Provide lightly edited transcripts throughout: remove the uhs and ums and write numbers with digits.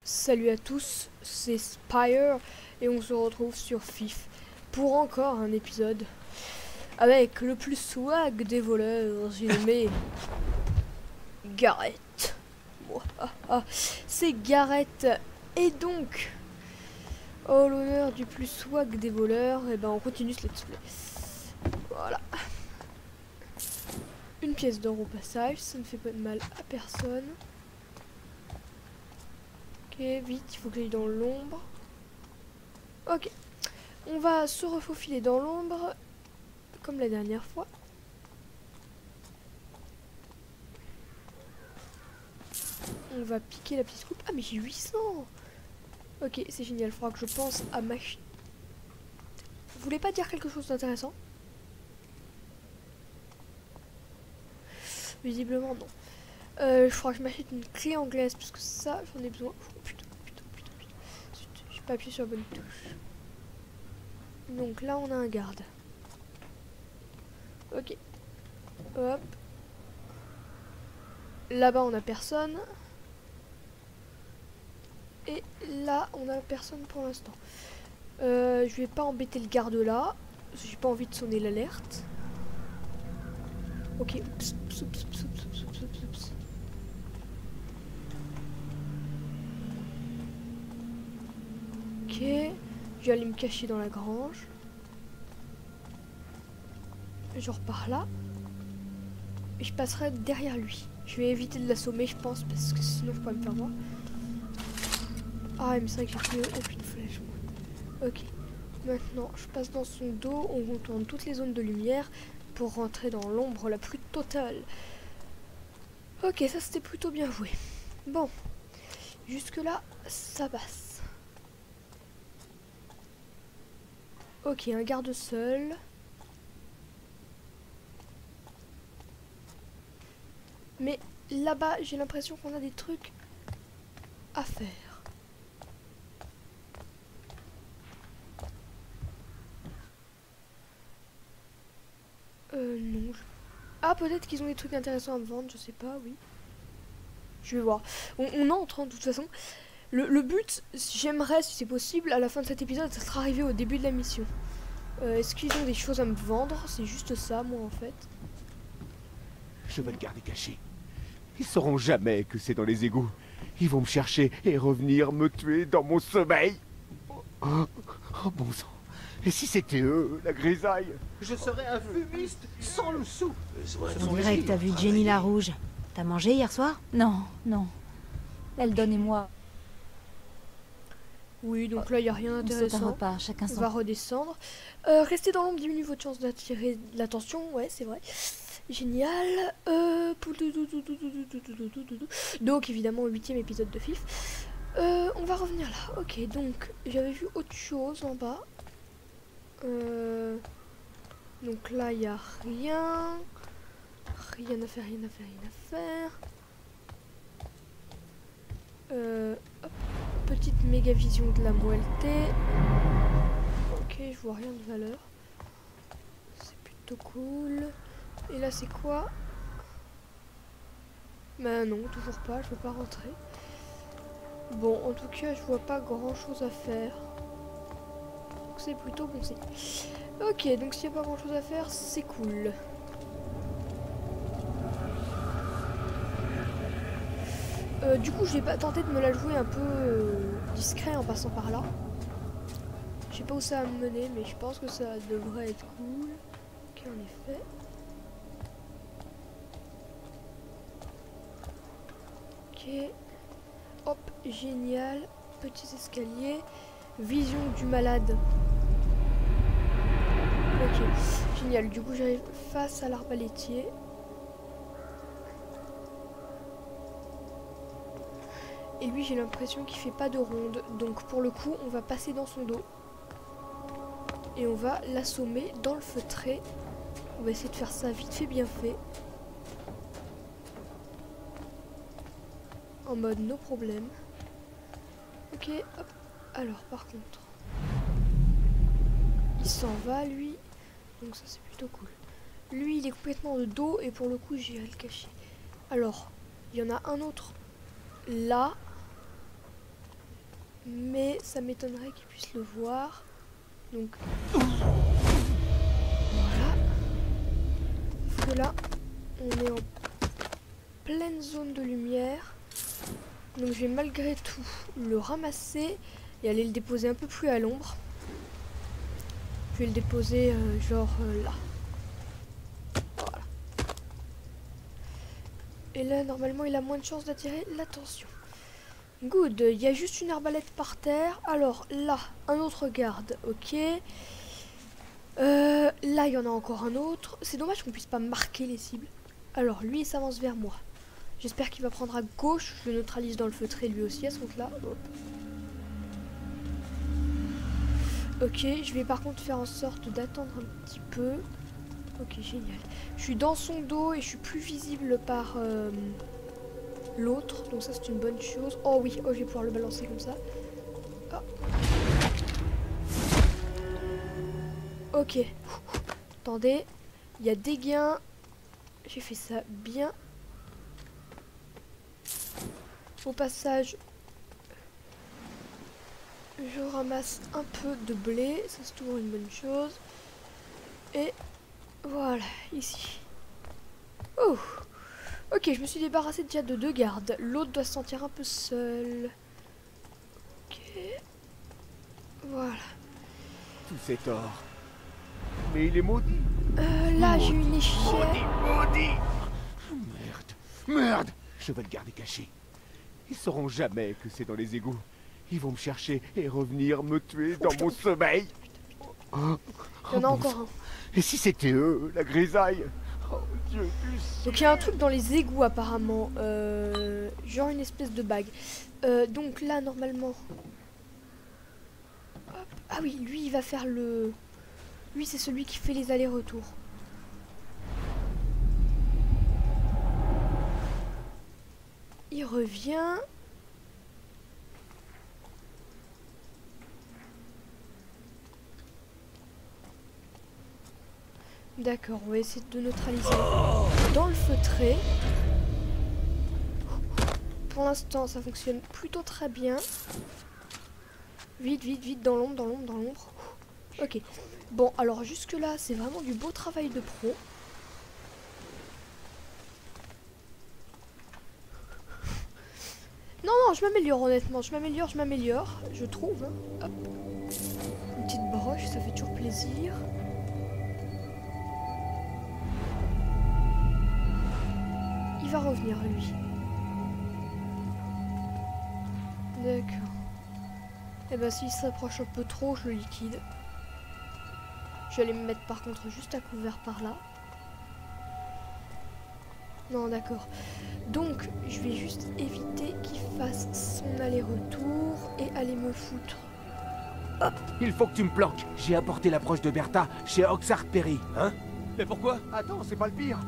Salut à tous, c'est Spire et on se retrouve sur FIF pour encore un épisode avec le plus swag des voleurs, j'ai nommé Gareth. C'est Gareth et donc, oh l'honneur du plus swag des voleurs, et ben on continue ce let's play. Voilà. Une pièce d'or au passage, ça ne fait pas de mal à personne. Ok, vite, il faut que j'aille dans l'ombre. Ok, on va se refaufiler dans l'ombre, comme la dernière fois. On va piquer la petite coupe. Ah mais j'ai 800. Ok, c'est génial, il faudra que je pense à m'acheter. Vous voulez pas dire quelque chose d'intéressant? Visiblement non. Il faudra que je m'achète une clé anglaise, parce que ça, j'en ai besoin. Oh, putain. Zut, j'ai pas appuyé sur la bonne touche. Donc là, on a un garde. Ok. Hop. Là-bas, on a personne. Et là, on a personne pour l'instant. Je vais pas embêter le garde là. Parce que j'ai pas envie de sonner l'alerte. Ok. Oups. Ok. Je vais aller me cacher dans la grange. Genre par là. Et je passerai derrière lui. Je vais éviter de l'assommer, je pense, parce que sinon je pourrais me faire voir. Ah, mais c'est vrai que j'ai pris aucune flèche. Ok. Maintenant, je passe dans son dos, on retourne toutes les zones de lumière pour rentrer dans l'ombre la plus totale. Ok, ça c'était plutôt bien joué. Bon, jusque là, ça passe. Ok, un garde seul. Mais là-bas, j'ai l'impression qu'on a des trucs à faire. Non. Ah, peut-être qu'ils ont des trucs intéressants à me vendre, je sais pas, oui. Je vais voir. On entre, hein, de toute façon. Le but, j'aimerais, si c'est possible, à la fin de cet épisode, ça sera arrivé au début de la mission. Est-ce qu'ils ont des choses à me vendre? C'est juste ça, moi, en fait. Je vais le garder caché. Ils sauront jamais que c'est dans les égouts. Ils vont me chercher et revenir me tuer dans mon sommeil. Oh bon sang. Et si c'était eux, la grisaille? Je serais un fumiste sans le sou. On dirait que t'as vu Jenny la Rouge. T'as mangé hier soir? Non. Eldon et moi, Oui, donc là, il n'y a rien on saute un d'intéressant. repas, chacun On son. va redescendre. Rester dans l'ombre diminue votre chance d'attirer l'attention. Ouais, c'est vrai. Génial. Donc, évidemment, 8e épisode de FIF. On va revenir là. Ok, donc, j'avais vu autre chose en bas. Donc là, il n'y a rien. Rien à faire. Hop. Petite méga vision de la moelleté. Ok, je vois rien de valeur. C'est plutôt cool. Et là, c'est quoi? Bah non, toujours pas, je peux pas rentrer. Bon, en tout cas, je vois pas grand chose à faire. Donc c'est plutôt bon signe. Ok, donc s'il n'y a pas grand chose à faire, c'est cool. Du coup, je vais pas tenter de me la jouer un peu discret en passant par là. Je sais pas où ça va me mener, mais je pense que ça devrait être cool. Ok, en effet. Ok. Hop, génial. Petits escaliers. Vision du malade. Ok, génial. Du coup, j'arrive face à l'arbalétier. Et lui, j'ai l'impression qu'il fait pas de ronde. Donc, pour le coup, on va passer dans son dos. Et on va l'assommer dans le feutré. On va essayer de faire ça vite fait, bien fait. En mode no problème. Ok, hop. Alors, par contre, il s'en va, lui. Donc ça, c'est plutôt cool. Lui, il est complètement de dos. Et pour le coup, j'ai à le cacher. Alors, il y en a un autre là. mais ça m'étonnerait qu'il puisse le voir. Donc voilà. Parce que là, on est en pleine zone de lumière. Donc je vais malgré tout le ramasser et aller le déposer un peu plus à l'ombre. Je vais le déposer genre là. Voilà. Et là, normalement, il a moins de chances d'attirer l'attention. Good, il y a juste une arbalète par terre. Alors là, un autre garde, ok. Là, il y en a encore un autre. C'est dommage qu'on puisse pas marquer les cibles. Alors, lui, il s'avance vers moi. J'espère qu'il va prendre à gauche. Je le neutralise dans le feutré lui aussi à ce compte-là. Ok, je vais par contre faire en sorte d'attendre un petit peu. Ok, génial. Je suis dans son dos et je suis plus visible par l'autre. Donc ça, c'est une bonne chose. Oh oui, oh, je vais pouvoir le balancer comme ça. Oh. Ok. Attendez. Il y a des gains. J'ai fait ça bien. Au passage, je ramasse un peu de blé. Ça, c'est toujours une bonne chose. Et voilà, ici. Oh. Ok, je me suis débarrassée déjà de 2 gardes. L'autre doit se sentir un peu seul. Ok. Voilà. Tout cet or. Mais il est maudit. Là, j'ai une échelle. Maudit. Merde. Je vais le garder caché. Ils sauront jamais que c'est dans les égouts. Ils vont me chercher et revenir me tuer dans mon sommeil. Il y en a encore un. Et si c'était eux, la grisaille? Oh Dieu du ciel. Donc il y a un truc dans les égouts apparemment. Genre une espèce de bague. Donc là, normalement... Hop. Ah oui, lui, il va faire le... Lui, c'est celui qui fait les allers-retours. Il revient. D'accord, on va essayer de neutraliser dans le feutré. Pour l'instant, ça fonctionne plutôt très bien. Vite, vite, vite, dans l'ombre, dans l'ombre, dans l'ombre. Ok. Bon, alors jusque-là, c'est vraiment du beau travail de pro. Non, non, je m'améliore honnêtement, je m'améliore, je trouve. Hein. Hop. Une petite broche, ça fait toujours plaisir. Il va revenir, lui. D'accord. Et ben s'il s'approche un peu trop, je le liquide. Je vais aller me mettre par contre juste à couvert par là. Non, d'accord. Donc, je vais juste éviter qu'il fasse son aller-retour et aller me foutre. Hop. Il faut que tu me planques. J'ai apporté l'approche de Bertha chez Oxart Perry. Hein? Mais pourquoi? Attends, c'est pas le pire.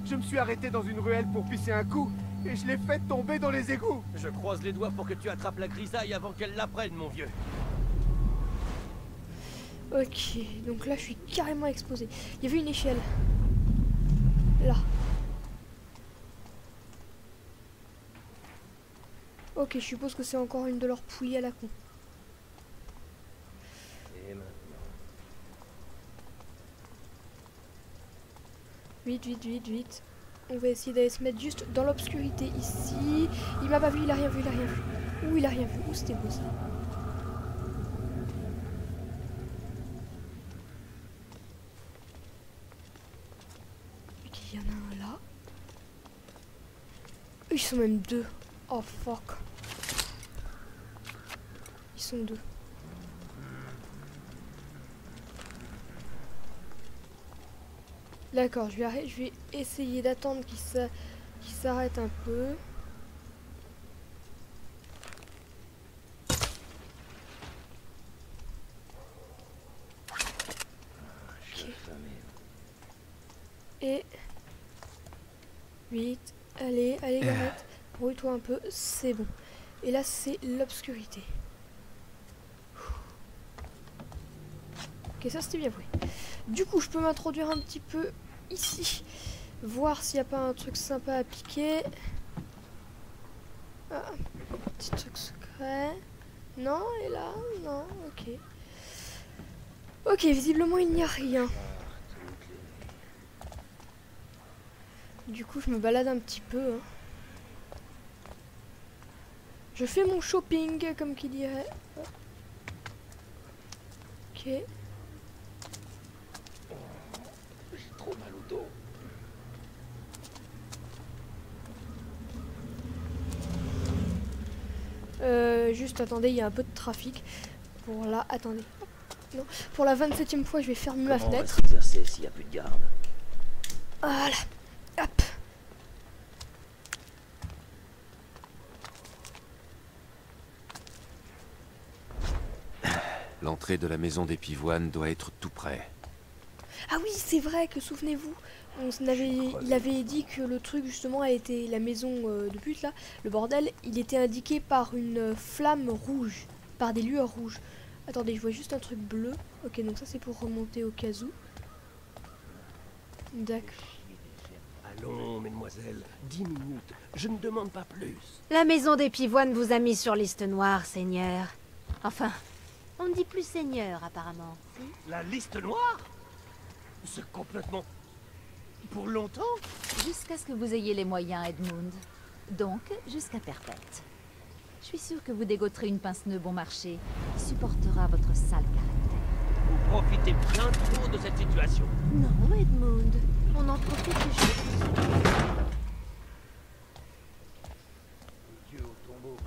Je me suis arrêté dans une ruelle pour pisser un coup et je l'ai fait tomber dans les égouts. Je croise les doigts pour que tu attrapes la grisaille avant qu'elle la prenne, mon vieux. Ok, donc là je suis carrément exposé. Il y avait une échelle. Là. Ok, je suppose que c'est encore une de leurs poulies à la con. Et maintenant... Vite, vite, vite, vite. On va essayer d'aller se mettre juste dans l'obscurité ici. Il m'a pas vu, il a rien vu, il a rien vu. Ouh, il a rien vu. Ouh, c'était beau ça. Ok, il y en a un là. Ils sont même 2. Oh fuck. Ils sont 2. D'accord, je vais essayer d'attendre qu'il s'arrête un peu. Okay. Et... Vite, allez, allez, Gareth. Brouille-toi un peu, c'est bon. Et là, c'est l'obscurité. Ok, ça c'était bien joué. Du coup, je peux m'introduire un petit peu ici. Voir s'il n'y a pas un truc sympa à piquer. Ah, petit truc secret. Non, et là, non, ok. Ok, visiblement il n'y a rien. Du coup, je me balade un petit peu. Hein. Je fais mon shopping, comme qui dirait. Ok. J'ai trop mal au dos. Juste attendez, il y a un peu de trafic. Pour la... Attendez. Non. Pour la 27e fois, je vais fermer ma Comment on va fenêtre. s'exercer s'il n'y a plus de garde? Voilà. Hop. L'entrée de la maison des Pivoines doit être tout près. Ah oui, c'est vrai que souvenez-vous, il avait dit que le truc justement a été la maison de but là, le bordel, il était indiqué par une flamme rouge, par des lueurs rouges. Attendez, je vois juste un truc bleu. Ok, donc ça c'est pour remonter au cas où. D'accord. Allons, mesdemoiselles, 10 minutes. Je ne demande pas plus. La maison des Pivoines vous a mis sur liste noire, seigneur. Enfin, on ne dit plus seigneur, apparemment. La liste noire? C'est complètement... Pour longtemps? Jusqu'à ce que vous ayez les moyens, Edmund. Donc, jusqu'à perpète. Je suis sûre que vous dégoterez une pince-nœud bon marché qui supportera votre sale caractère. Vous profitez bien trop de cette situation. Non, Edmund. On en profite juste. Dieu au tombeau.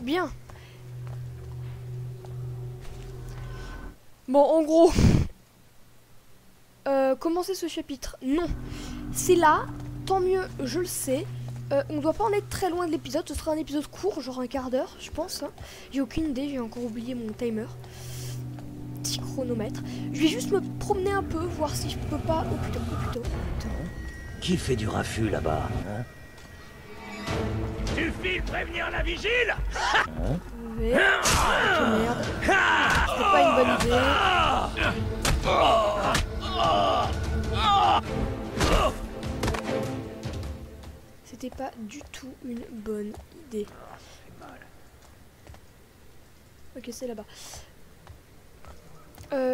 Bien. Bon, en gros... commencer ce chapitre, non. C'est là, tant mieux, je le sais. On doit pas en être très loin de l'épisode. Ce sera un épisode court, genre un quart d'heure, je pense. Hein. J'ai aucune idée, j'ai encore oublié mon timer. Petit chronomètre. Je vais juste me promener un peu, voir si je peux pas... Oh putain, oh putain, oh putain. Qui fait du raffut là-bas, hein? Suffit de prévenir la vigile! Ouais. Oh merde. C'était pas une bonne idée. C'était pas du tout une bonne idée. Ok, c'est là-bas.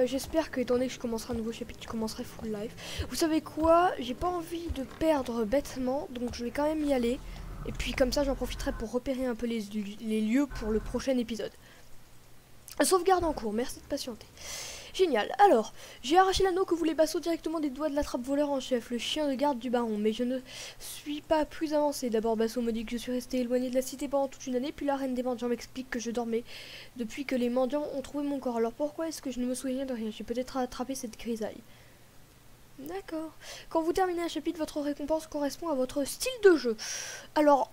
J'espère que, étant donné que je commencerai un nouveau chapitre, je commencerai full life. Vous savez quoi? J'ai pas envie de perdre bêtement, donc je vais quand même y aller. Et puis comme ça, j'en profiterai pour repérer un peu les lieux pour le prochain épisode. Sauvegarde en cours, merci de patienter. Génial. Alors, j'ai arraché l'anneau que voulait Basso directement des doigts de l'attrape-voleur en chef, le chien de garde du baron, mais je ne suis pas plus avancé. D'abord, Basso me dit que je suis resté éloigné de la cité pendant toute une année, puis la reine des mendiants m'explique que je dormais depuis que les mendiants ont trouvé mon corps. Alors pourquoi est-ce que je ne me souviens de rien? J'ai peut-être attrapé cette grisaille. D'accord. Quand vous terminez un chapitre, votre récompense correspond à votre style de jeu. Alors,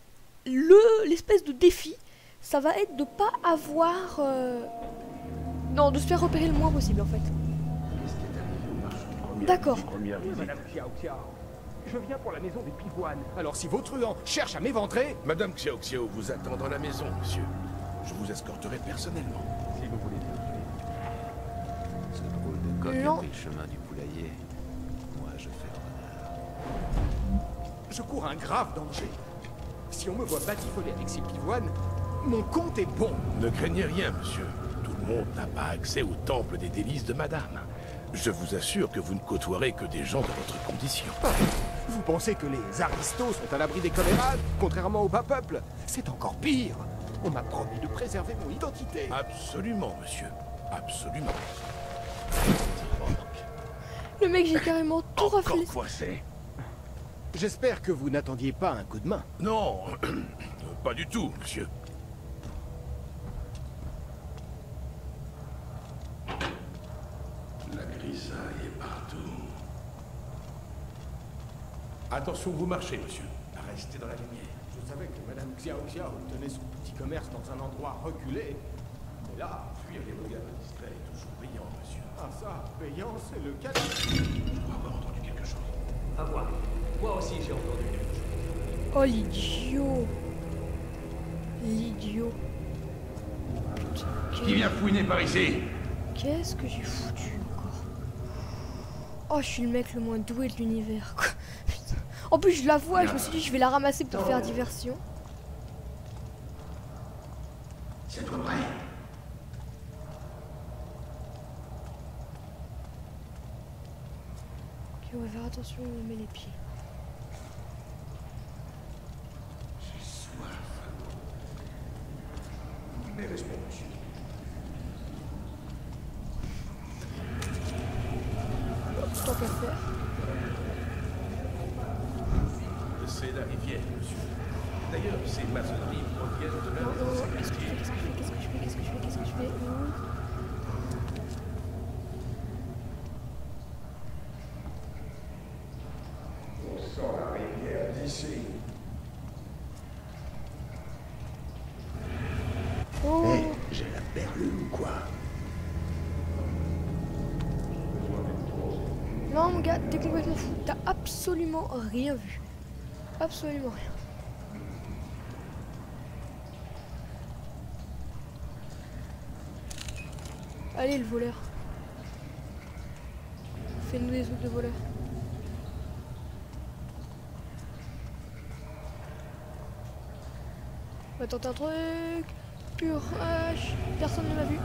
l'espèce de défi, ça va être de pas avoir... Non, de se faire repérer le moins possible en fait. D'accord. Madame Xiao Xiao, je viens pour la maison des Pivoines. Alors si vos truands cherchent à m'éventrer... Madame Xiao Xiao vous attend dans la maison, monsieur. Je vous escorterai personnellement. Si vous voulez bien. Ce drôle de coq Non. a pris le chemin du poulailler. Moi, je fais le renard. Je cours un grave danger. Si on me voit batifoler avec ces pivoines, mon compte est bon. Ne craignez rien, monsieur. Tout le monde n'a pas accès au temple des délices de madame. Je vous assure que vous ne côtoierez que des gens de votre condition. Vous pensez que les aristos sont à l'abri des commérages, contrairement au bas peuple? C'est encore pire. On m'a promis de préserver mon identité. Absolument, monsieur. Absolument. Le mec, j'ai carrément tout raflé. Encore coincé? J'espère que vous n'attendiez pas un coup de main. Non, pas du tout, monsieur. La grisaille est partout. Attention, vous marchez, monsieur. Restez dans la lumière. Je savais que Madame Xiao Xiao tenait son petit commerce dans un endroit reculé. Mais là, Fuir les regards discrets est toujours payant, monsieur. ah ça, payant, c'est le cas. Je crois avoir entendu quelque chose. À voir. Moi aussi j'ai entendu quelque chose. Oh l'idiot. L'idiot. Qui vient fouiner par ici? Qu'est-ce que j'ai foutu encore? Oh, je suis le mec le moins doué de l'univers, quoi. Putain. En plus, je la vois, je me suis dit, je vais la ramasser pour faire diversion. C'est Ok, on va faire attention où on met les pieds. J'ai soif. Mais respect, monsieur. Tant qu'à faire. C'est la rivière, monsieur. D'ailleurs, ces maçonneries proviennent de Non, même non, dans non, ces qu'est-ce que je quartiers. fais, qu'est-ce que je fais, qu'est-ce que je fais, qu'est-ce que je fais, qu'est-ce que je fais, On sent la rivière d'ici. Oh. Hé, j'ai la perle ou quoi? Non, mon gars, t'es complètement fou. T'as absolument rien vu. Absolument rien. Allez, le voleur. Fais-nous des trucs de voleur. On va tenter un truc. Pur H. Personne ne m'a vu.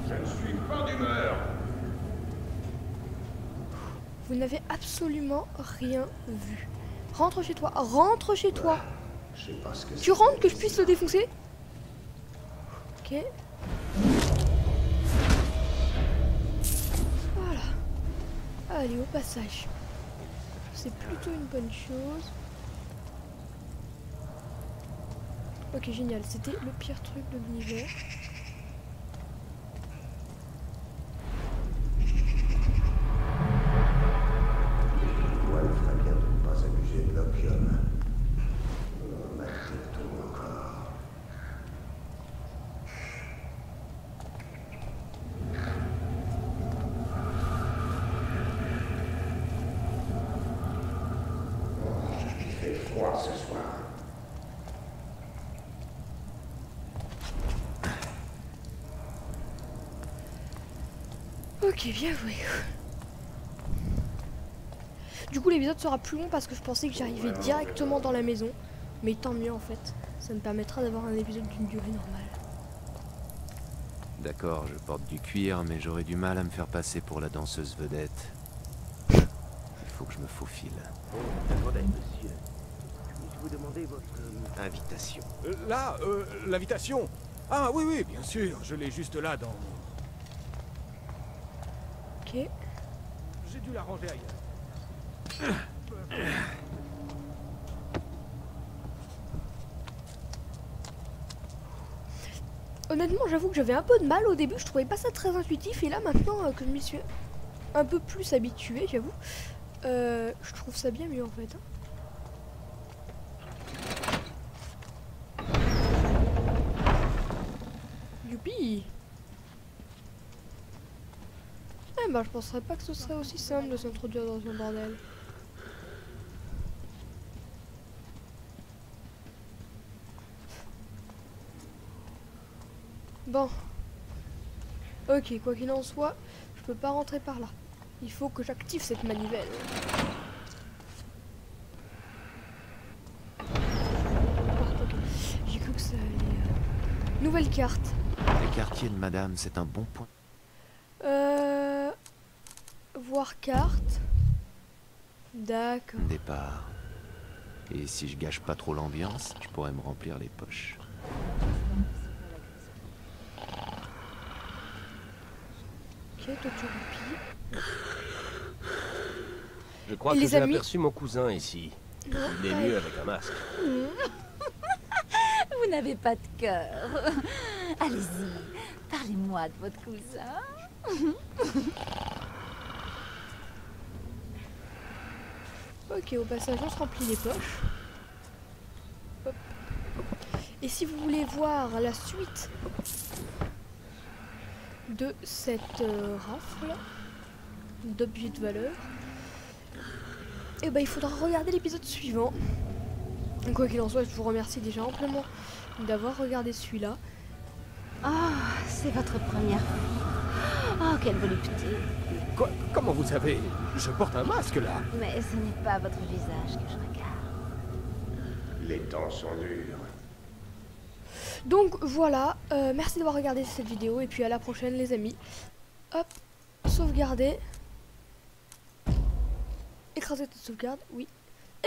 Je ne suis pas d'humeur. Vous n'avez absolument rien vu. Rentre chez toi. Rentre chez toi. Je sais pas ce que Tu rentres que je puisse le défoncer? Ok. Voilà. Allez, au passage. C'est plutôt une bonne chose. Ok, génial. C'était le pire truc de l'univers. Moi, il ferait bien de ne pas abuser de l'opium. Ma tête tourne encore. Il fait froid ce soir. Ok, bien joué. Du coup, l'épisode sera plus long parce que je pensais que j'arrivais directement dans la maison. Mais tant mieux en fait. Ça me permettra d'avoir un épisode d'une durée normale. D'accord, je porte du cuir, mais j'aurais du mal à me faire passer pour la danseuse vedette. Il faut que je me faufile. Attendez, monsieur. Puis-je vous demander votre invitation? Là, l'invitation. Ah oui, oui, bien sûr. Je l'ai juste là dans... Ok. J'ai dû la ranger ailleurs. Honnêtement, j'avoue que j'avais un peu de mal au début. Je trouvais pas ça très intuitif. Et là, maintenant que je m'y suis un peu plus habituée, j'avoue, je trouve ça bien mieux en fait. Youpi! Eh ben, je penserais pas que ce serait aussi simple de s'introduire dans un bordel. Bon. Ok, quoi qu'il en soit, je peux pas rentrer par là. Il faut que j'active cette manivelle. Ah, ok. J'ai cru que ça allait... Nouvelle carte. Le quartier de madame, c'est un bon point. Voir carte. D'accord. Départ. Et si je gâche pas trop l'ambiance, je pourrais me remplir les poches. Ok, toi tu roupies. Je crois Et que les j'ai amis aperçu mon cousin ici. Non, Il est pas- mieux avec un masque. Vous n'avez pas de cœur. Allez-y, parlez-moi de votre cousin. Ok, au passage, on se remplit les poches. Hop. Et si vous voulez voir la suite de cette rafle d'objets de valeur, et ben il faudra regarder l'épisode suivant. Quoi qu'il en soit, je vous remercie déjà amplement d'avoir regardé celui-là. Ah, c'est votre première fois. Oh, quelle volupté. Quoi? Comment vous savez? Je porte un masque là. Mais ce n'est pas votre visage que je regarde. Les temps sont durs. Donc voilà, merci d'avoir regardé cette vidéo et puis à la prochaine les amis. Hop, sauvegarder. Écraser cette sauvegarde, oui.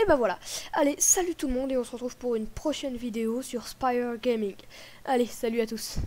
Et ben voilà. Allez, salut tout le monde et on se retrouve pour une prochaine vidéo sur Spire Gaming. Allez, salut à tous.